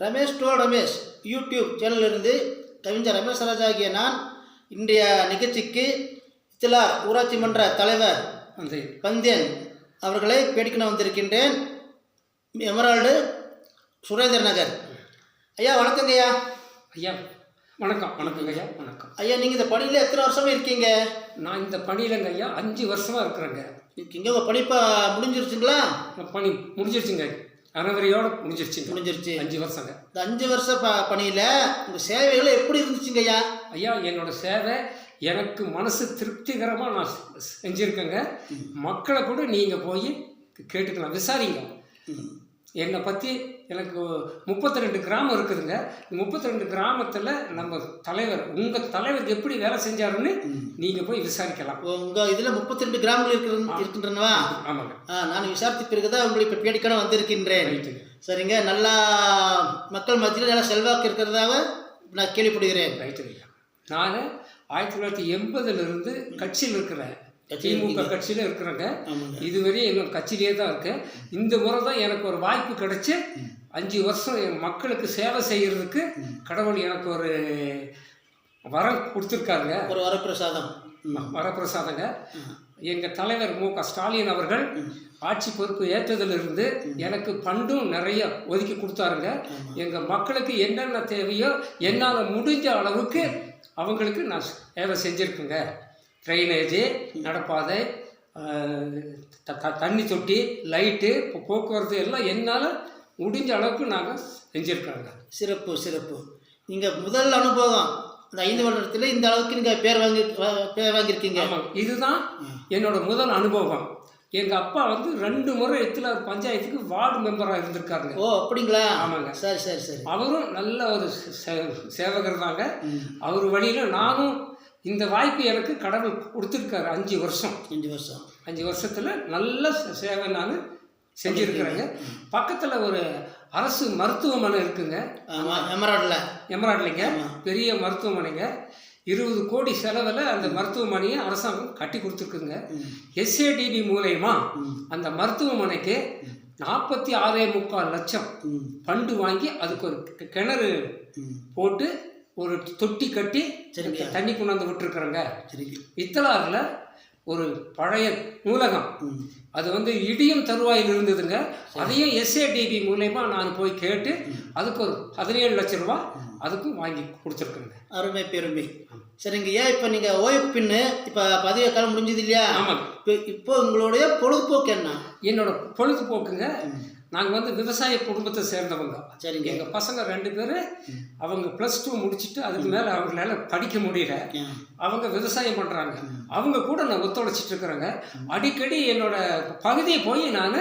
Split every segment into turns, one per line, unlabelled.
Ramesh toll Ramesh YouTube சேனலிலிருந்து கவிஞர் ரமேஷ் ராஜா ஆகிய நான் இன்றைய நிகழ்ச்சிக்கு இத்திலார் ஊராட்சி மன்ற தலைவர் பந்தியன் அவர்களை பேடிக்கணும் வந்திருக்கின்றேன். எமரால்டு சுரேந்திர நகர். ஐயா வணக்கங்க ஐயா.
ஐயா வணக்கம். வணக்கங்க ஐயா. வணக்கம்
ஐயா. நீங்கள் இந்த பணியில் எத்தனை வருஷமா இருக்கீங்க?
நான் இந்த பணியிலங்க ஐயா 5 வருஷமாக இருக்கிறேங்க.
இருக்கீங்க. உங்கள் பணிப்பா முடிஞ்சிருச்சுங்களா?
பணி முடிஞ்சிருச்சுங்க, அறவரையோடு முடிஞ்சிருச்சு. 5 வருஷங்க.
இந்த 5 வருஷ பணியில் உங்கள் சேவைகளை எப்படி இருந்துச்சுங்க ஐயா?
ஐயா என்னோட சேவை எனக்கு மனசு திருப்திகரமாக நான் செஞ்சுருக்கேங்க. மக்களை கூட நீங்கள் போய் கேட்டுக்கலாம், விசாரிங்க. என்னை பற்றி எனக்கு 32 கிராமம் இருக்குதுங்க. 32 கிராமத்தில் நம்ம தலைவர், உங்கள் தலைவர் எப்படி வேலை செஞ்சாருன்னு நீங்கள் போய் விசாரிக்கலாம்.
உங்கள் இதில் 32 கிராமங்கள் இருக்கின்றனவா?
ஆமாங்க.
நான் விசாரித்த பிறகு தான் உங்களை இப்போ பேடிக்கணும் வந்திருக்கின்றேன். சரிங்க. நல்லா மக்கள் மத்தியில் நல்லா செல்வாக்கு இருக்கிறதாக நான் கேள்விப்படுகிறேன்.
ரைட்டுங்க. நான் 1980 கட்சியில் இருக்கிறேன். திமுக கட்சியில் இருக்கிறேங்க. இதுவரையும் எங்கள் கட்சியிலே தான் இருக்கேன். இந்த முறை தான் எனக்கு ஒரு வாய்ப்பு கிடைச்சி 5 வருஷம் என் மக்களுக்கு சேவை செய்கிறதுக்கு கடவுள் எனக்கு ஒரு வரம் கொடுத்துருக்காருங்க.
ஒரு வரப்பிரசாதம்.
வரப்பிரசாதங்க. எங்கள் தலைவர் மு.க. ஸ்டாலின் அவர்கள் ஆட்சி பொறுப்பு ஏற்றதிலிருந்து எனக்கு பண்டும் நிறைய ஒதுக்கி கொடுத்தாருங்க. எங்கள் மக்களுக்கு என்னென்ன தேவையோ என்னால் முடிஞ்ச அளவுக்கு அவங்களுக்கு நான் சேவை செஞ்சுருக்குங்க. ட்ரைனேஜு, நடப்பாதை, தண்ணி தொட்டி, லைட்டு, போக்குவரத்து எல்லாம் என்னால் முடிஞ்ச அளவுக்கு நாங்கள் செஞ்சுருக்காங்க.
சிறப்பு சிறப்பு. நீங்கள் முதல் அனுபவம் இந்த 5 வருடத்தில் இந்த அளவுக்கு நீங்கள் பேர் வாங்கியிருக்கீங்க.
ஆமாம், இதுதான் என்னோட முதல் அனுபவம். எங்கள் அப்பா 2 முறை இத்திலார் பஞ்சாயத்துக்கு வார்டு மெம்பராக இருந்திருக்காருங்க.
ஓ அப்படிங்களா?
ஆமாங்க.
சரி சரி சரி. அவரும்
நல்ல ஒரு சேவகர் தாங்க. அவர் வழியில் நானும் இந்த வாய்ப்பு எனக்கு கடவுள் கொடுத்துருக்காரு. 5 வருஷம். 5 வருஷத்தில் நல்ல சேவை நான் செஞ்சுருக்கிறேங்க. பக்கத்தில் ஒரு அரசு மருத்துவமனை இருக்குங்க. எமராட்லைங்க. பெரிய மருத்துவமனைங்க. 20 கோடி செலவில் அந்த மருத்துவமனையை அரசாங்கம் கட்டி கொடுத்துருக்குங்க. SADB மூலயமா அந்த மருத்துவமனைக்கு 46.25 லட்சம் ஃபண்டு வாங்கி அதுக்கு ஒரு கிணறு போட்டு ஒரு தொட்டி கட்டி தண்ணி கொண்டாந்து விட்டுருக்குறேங்க. இத்தலாரில் ஒரு பழைய நூலகம், அது இடியும் தருவாயில் இருந்ததுங்க. அதையும் SADB மூலயமா நான் போய் கேட்டு அதுக்கு ஒரு 17 லட்சம் ரூபா அதுக்கும் வாங்கி கொடுத்துருக்குறேங்க.
அருமை பெருமை. சரிங்க. ஏன் இப்போ நீங்கள் ஓய்வு பின்னு இப்போ பதவி காலம் முடிஞ்சது இல்லையா?
ஆமாங்க.
இப்போ உங்களுடைய பொழுதுபோக்கு என்ன?
என்னோட பொழுதுபோக்குங்க, நாங்கள் விவசாய குடும்பத்தை சேர்ந்தவங்க.
சரிங்க.
எங்கள் பசங்க 2 பேர் அவங்க +2 முடிச்சுட்டு அதுக்கு மேலே அவங்களால படிக்க முடியல. அவங்க விவசாயம் பண்ணுறாங்க. அவங்க கூட நான் ஒத்துழைச்சிட்டு இருக்கிறேங்க. அடிக்கடி என்னோட பகுதியை போய் நான்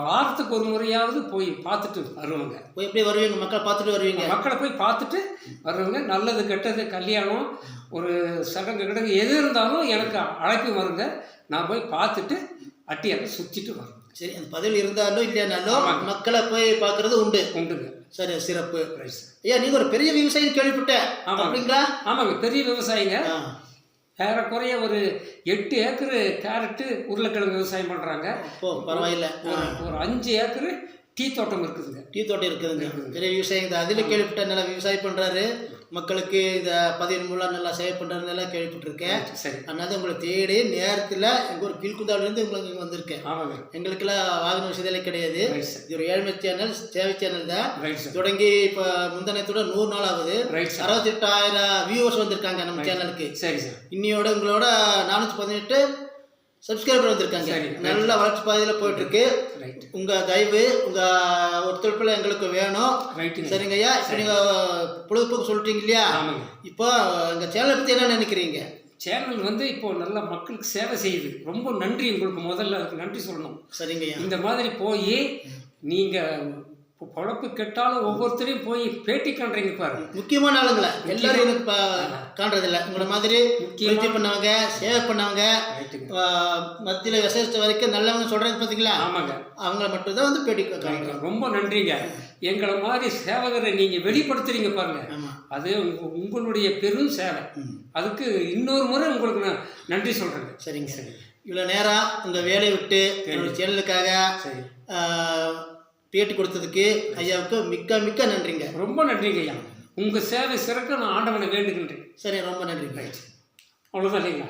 வாரத்துக்கு ஒரு முறையாவது போய் பார்த்துட்டு வருவாங்க.
எப்படி வருவீங்க? மக்களை பார்த்துட்டு வருவீங்க?
மக்களை போய் பார்த்துட்டு வருவாங்க. நல்லது கெட்டது, கல்யாணம், ஒரு சடங்கு கிடங்கு எது இருந்தாலும் எனக்கு அழைப்பு வருங்க. நான் போய் பார்த்துட்டு அட்டியால சுற்றிட்டு வருவேன்.
சரி. அந்த பதவியில் இருந்தாலும் இல்லையானாலும் மக்களை போய் பார்க்கறது உண்டுங்க. சரி, சிறப்பு. ஐயா நீங்கள் ஒரு பெரிய விவசாயி கேள்விப்பட்டேன். அப்படிங்களா?
ஆமாங்க, பெரிய விவசாயிங்க. ஏறக்குறைய ஒரு 8 ஏக்கரு கேரட்டு, உருளைக்கிழங்கு விவசாயம் பண்ணுறாங்க.
பரவாயில்ல.
ஒரு 5 ஏக்கரு டீ தோட்டம் இருக்குதுங்க.
டீ தோட்டம் இருக்குதுங்க. பெரிய விவசாயம் தான். அதில் கேள்விப்பட்டேன். நல்லா விவசாயம் பண்ணுறாரு. மக்களுக்கு இந்த பதவியின் மூலம் நல்லா சேவை பண்ணுறதுனால கேள்விப்பட்டிருக்கேன்.
சரி.
அதனால உங்களை தேடி நேரத்தில் எங்கள் ஒரு கீழ்குந்தாவிலேருந்து உங்களுக்கு இங்கே வந்திருக்கேன்.
ஆமாங்க.
எங்களுக்கெல்லாம் வாகன வசதியிலே கிடையாது. இது ஒரு ஏழ்மை சேனல், சேவை சேனல் தான். தொடங்கி இப்போ முந்தனத்தோட 100 நாள் ஆகுது. 68,000 வியூவர்ஸ் வந்திருக்காங்க நம்ம சேனலுக்கு.
சரி சார்.
இன்னையோட உங்களோட 418 சப்ஸ்கிரைபர் வந்திருக்காங்க. நல்ல வளர்ச்சி பாதையில் போயிட்டு இருக்கு. உங்க தயவு, உங்க ஒத்துழைப்புல எங்களுக்கு வேணும். சரிங்க ஐயா. இப்போ நீங்க பொழுதுபோக்கு சொல்லிட்டீங்க இல்லையா? இப்போ எங்க சேனலை பத்தி என்ன நினைக்கிறீங்க?
சேனல் இப்போ நல்ல மக்களுக்கு சேவை செய்யுது. ரொம்ப நன்றி உங்களுக்கு. முதல்ல அதுக்கு நன்றி சொல்லணும்.
சரிங்க ஐயா.
இந்த மாதிரி போய் நீங்க பொழப்பு கெட்டாலும் ஒவ்வொருத்தரையும் போய் பேட்டி காண்றீங்க பாரு.
முக்கியமான ஆளுங்களை எல்லாரும் எனக்கு காண்றதில்லை. உங்களை மாதிரி முயற்சி பண்ணவங்க, சேவை பண்ணவங்க, மத்தியில் விசேஷ வரைக்கும் நல்லவங்க சொல்றாங்க பார்த்தீங்களா?
ஆமாங்க.
அவங்கள மட்டும்தான் பேட்டி காண்றோம்.
ரொம்ப நன்றிங்க. எங்களை மாதிரி சேவகரை நீங்க வெளிப்படுத்துறீங்க பாருங்க. அது உங்களுடைய பெரும் சேவை. அதுக்கு இன்னொரு முறை உங்களுக்கு நான் நன்றி சொல்றேங்க.
சரிங்க. சரி. இவ்வளோ நேரம் உங்கள் வேலையை விட்டு என்னோட சேனலுக்காக பேட்டி கொடுத்ததுக்கு ஐயாவுக்கு மிக்க மிக்க நன்றிங்க.
ரொம்ப நன்றிங்க ஐயா. உங்கள் சேவை சிறக்க நான் ஆண்டவனை வேண்டுகின்றேன்.
சரி, ரொம்ப நன்றிங்க.
அவ்வளோதான் இல்லைங்களா?